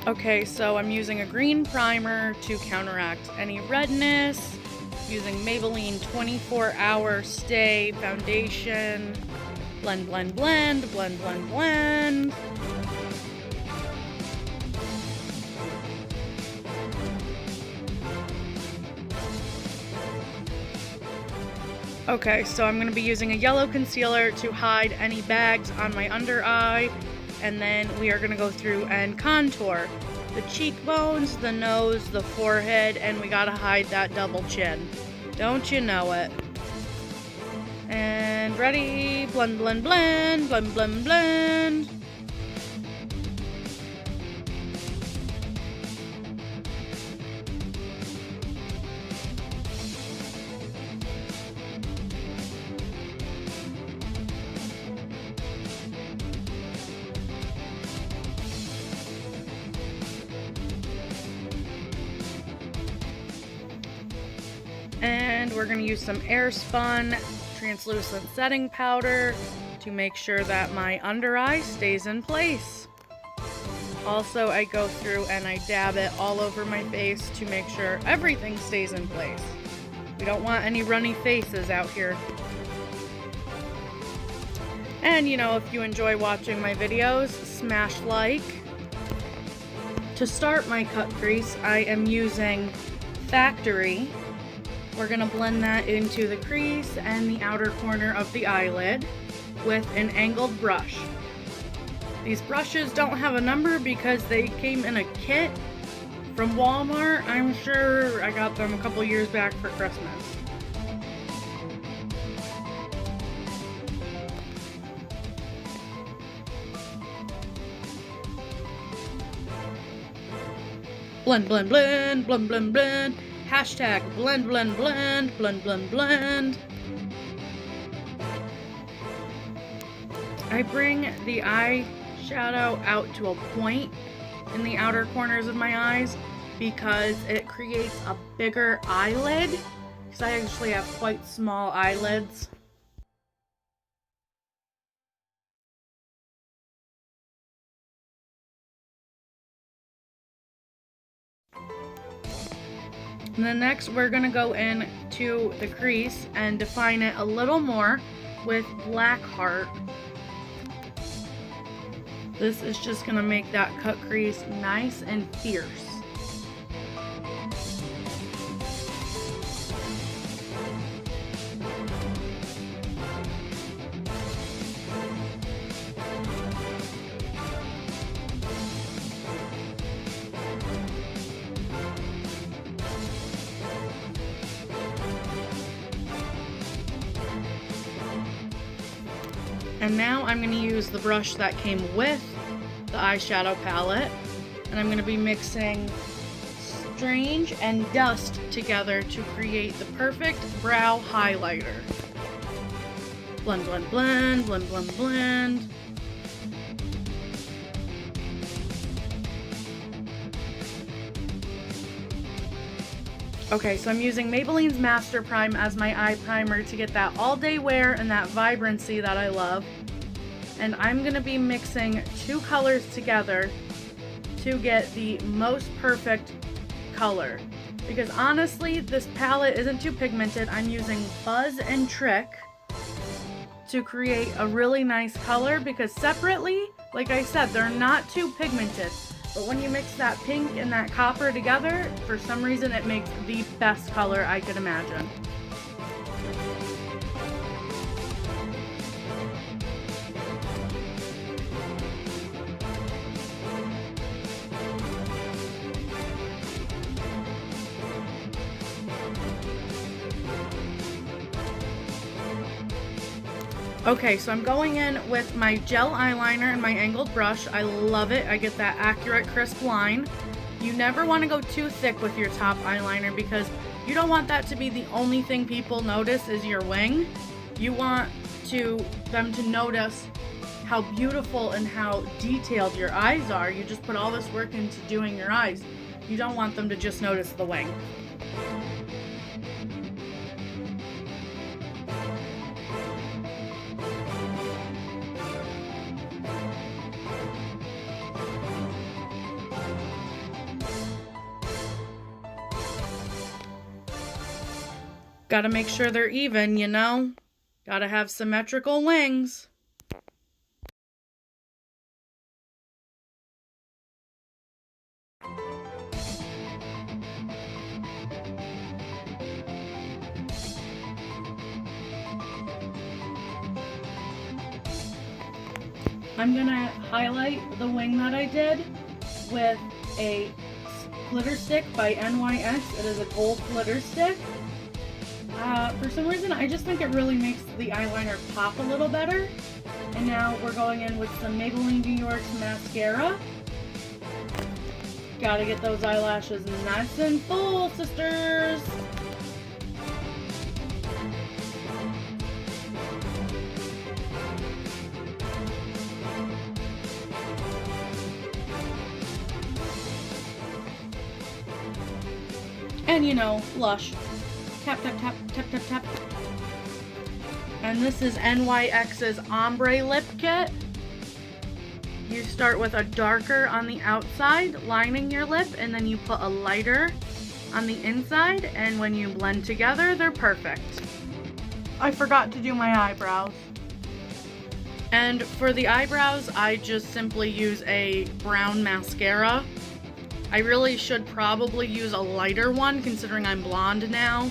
Okay, so I'm using a green primer to counteract any redness, using Maybelline 24-Hour Stay Foundation. Blend, blend, blend, blend, blend, blend. Okay, so I'm going to be using a yellow concealer to hide any bags on my under eye, and then we are going to go through and contour the cheekbones, the nose, the forehead, and we got to hide that double chin. Don't you know it? And ready, blend, blend, blend, blend, blend, blend. And we're going to use some Airspun translucent setting powder to make sure that my under eye stays in place. Also, I go through and I dab it all over my face to make sure everything stays in place. We don't want any runny faces out here. And you know, if you enjoy watching my videos, smash like. To start my cut crease, I am using Factory. We're going to blend that into the crease and the outer corner of the eyelid with an angled brush. These brushes don't have a number because they came in a kit from Walmart. I'm sure I got them a couple years back for Christmas. Blend, blend, blend, blend, blend, blend. Hashtag blend, blend, blend, blend, blend, blend. I bring the eyeshadow out to a point in the outer corners of my eyes because it creates a bigger eyelid, because I actually have quite small eyelids. And then next we're going to go in to the crease and define it a little more with Black Heart. This is just going to make that cut crease nice and fierce. And now I'm going to use the brush that came with the eyeshadow palette, and I'm going to be mixing Strange and Dust together to create the perfect brow highlighter. Blend, blend, blend, blend, blend, blend. Okay, so I'm using Maybelline's Master Prime as my eye primer to get that all-day wear and that vibrancy that I love. And I'm going to be mixing two colors together to get the most perfect color. Because honestly, this palette isn't too pigmented. I'm using Buzz and Trick to create a really nice color, because separately, like I said, they're not too pigmented. But when you mix that pink and that copper together, for some reason it makes the best color I could imagine. Okay, so I'm going in with my gel eyeliner and my angled brush. I love it. I get that accurate, crisp line. You never want to go too thick with your top eyeliner because you don't want that to be the only thing people notice is your wing. You want them to notice how beautiful and how detailed your eyes are. You just put all this work into doing your eyes. You don't want them to just notice the wing. Gotta make sure they're even, you know? Gotta have symmetrical wings. I'm gonna highlight the wing that I did with a glitter stick by NYX. It is a gold glitter stick. For some reason, I just think it really makes the eyeliner pop a little better. And now we're going in with some Maybelline New York's mascara. Gotta get those eyelashes nice and full, sisters. And you know, blush. Tap, tap, tap, tap, tap, tap. And this is NYX's Ombre Lip Kit. You start with a darker on the outside, lining your lip, and then you put a lighter on the inside, and when you blend together, they're perfect. I forgot to do my eyebrows. And for the eyebrows, I just simply use a brown mascara. I really should probably use a lighter one considering I'm blonde now,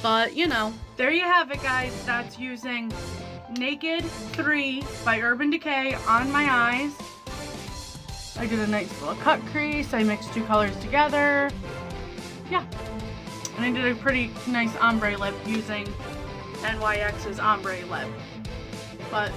but you know, there you have it guys. That's using Naked3 by Urban Decay on my eyes. I did a nice little cut crease. I mixed two colors together. Yeah, and I did a pretty nice ombre lip using NYX's ombre lip. But